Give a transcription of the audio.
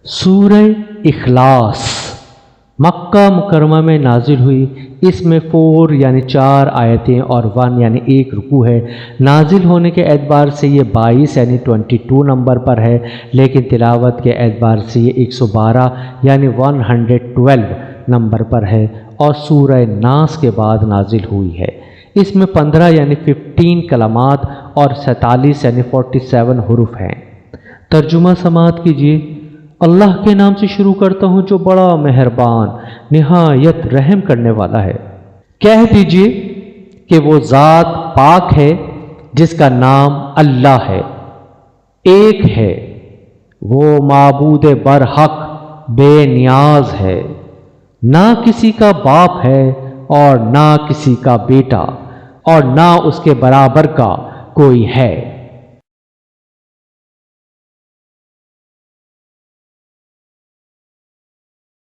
سورہ اخلاص مکہ مکرمہ میں نازل ہوئی۔ اس میں 4 یعنی 4 آیتیں اور 1 یعنی 1 رکوع ہے۔ نازل ہونے کے اعتبار سے یہ 22 یعنی 22 نمبر پر ہے، لیکن تلاوت کے اعتبار سے یہ 112 یعنی 112 نمبر پر ہے اور سورہ ناس کے بعد نازل ہوئی ہے۔ اس میں 15 یعنی 15 کلمات اور 47 یعنی 47 حروف ہیں۔ ترجمہ سماعت کیجیے۔ اللہ کے نام سے شروع کرتا ہوں جو بڑا مہربان نہایت رحم کرنے والا ہے۔ کہہ دیجئے کہ وہ ذات پاک ہے جس کا نام اللہ ہے، ایک ہے، وہ معبود برحق بے نیاز ہے، نہ کسی کا باپ ہے اور نہ کسی کا بیٹا اور نہ اس کے برابر کا کوئی ہے۔